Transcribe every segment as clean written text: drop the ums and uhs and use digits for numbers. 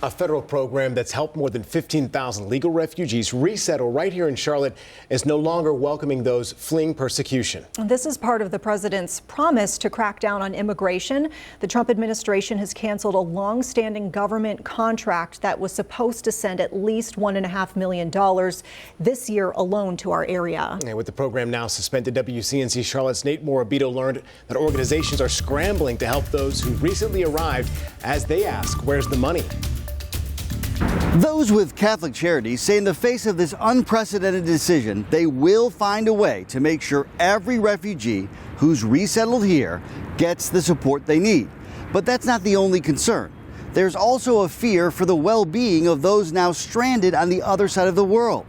A federal program that's helped more than 15,000 legal refugees resettle right here in Charlotte is no longer welcoming those fleeing persecution. This is part of the president's promise to crack down on immigration. The Trump administration has canceled a long-standing government contract that was supposed to send at least $1.5 million this year alone to our area. And with the program now suspended, WCNC Charlotte's Nate Morabito learned that organizations are scrambling to help those who recently arrived as they ask, where's the money? Those with Catholic Charities say in the face of this unprecedented decision, they will find a way to make sure every refugee who's resettled here gets the support they need. But that's not the only concern. There's also a fear for the well-being of those now stranded on the other side of the world,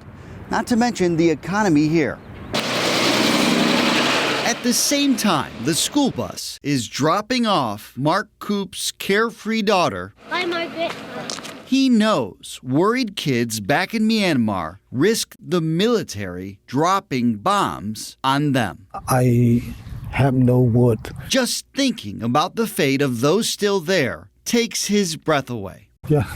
not to mention the economy here. At the same time, the school bus is dropping off Mark Coop's carefree daughter. Hi, Margaret. He knows worried kids back in Myanmar risk the military dropping bombs on them. I have no word. Just thinking about the fate of those still there takes his breath away. Yeah,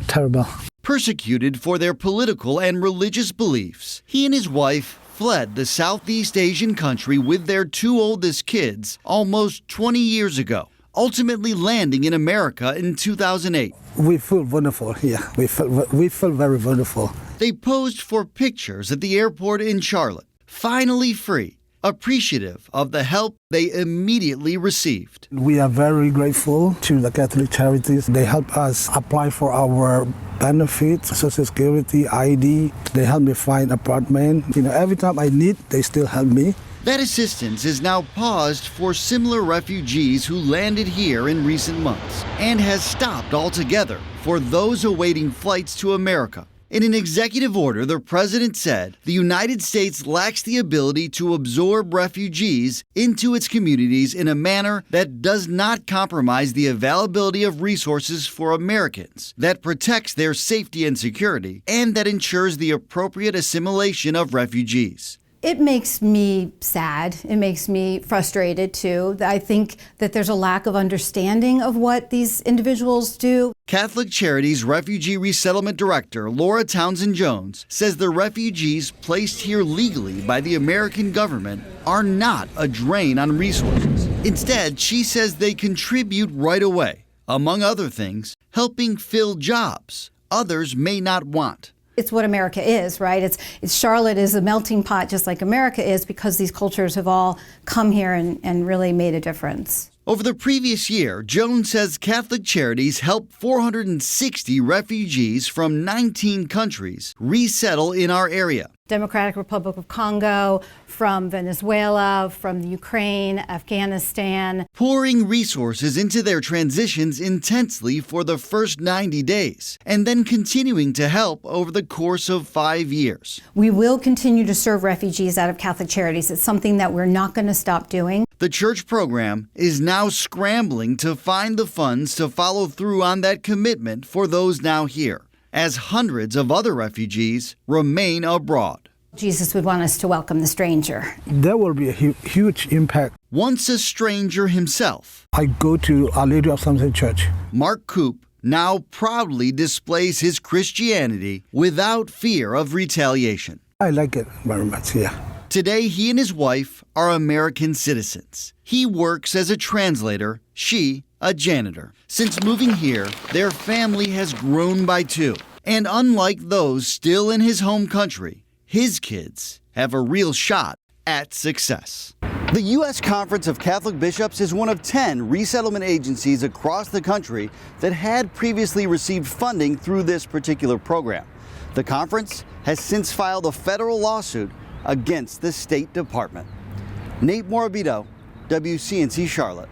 terrible. Persecuted for their political and religious beliefs, he and his wife fled the Southeast Asian country with their two oldest kids almost 20 years ago, ultimately landing in America in 2008. We feel wonderful here. We feel very wonderful. They posed for pictures at the airport in Charlotte, finally free, appreciative of the help they immediately received. We are very grateful to the Catholic Charities. They help us apply for our benefits, Social Security, ID. They help me find apartment. Every time I need, they still help me. That assistance is now paused for similar refugees who landed here in recent months and has stopped altogether for those awaiting flights to America. In an executive order, the president said the United States lacks the ability to absorb refugees into its communities in a manner that does not compromise the availability of resources for Americans, that protects their safety and security, and that ensures the appropriate assimilation of refugees. It makes me sad. It makes me frustrated too. I think that there's a lack of understanding of what these individuals do. Catholic Charities Refugee Resettlement Director Laura Townsend Jones says the refugees placed here legally by the American government are not a drain on resources. Instead, she says they contribute right away, among other things, helping fill jobs others may not want. It's what America is, right? It's Charlotte is a melting pot just like America is because these cultures have all come here and really made a difference. Over the previous year, Jones says Catholic Charities helped 460 refugees from 19 countries resettle in our area. Democratic Republic of Congo, from Venezuela, from the Ukraine, Afghanistan. Pouring resources into their transitions intensely for the first 90 days, and then continuing to help over the course of 5 years. We will continue to serve refugees out of Catholic Charities. It's something that we're not going to stop doing. The church program is now scrambling to find the funds to follow through on that commitment for those now here, as hundreds of other refugees remain abroad. Jesus would want us to welcome the stranger. There will be a huge impact. Once a stranger himself, I go to Our Lady of Something Church. Mark Coop now proudly displays his Christianity without fear of retaliation. I like it very much, yeah. Today, he and his wife are American citizens. He works as a translator, she a janitor. Since moving here, their family has grown by 2. And unlike those still in his home country, his kids have a real shot at success. The U.S. Conference of Catholic Bishops is one of 10 resettlement agencies across the country that had previously received funding through this particular program. The conference has since filed a federal lawsuit against the State Department. Nate Morabito, WCNC Charlotte.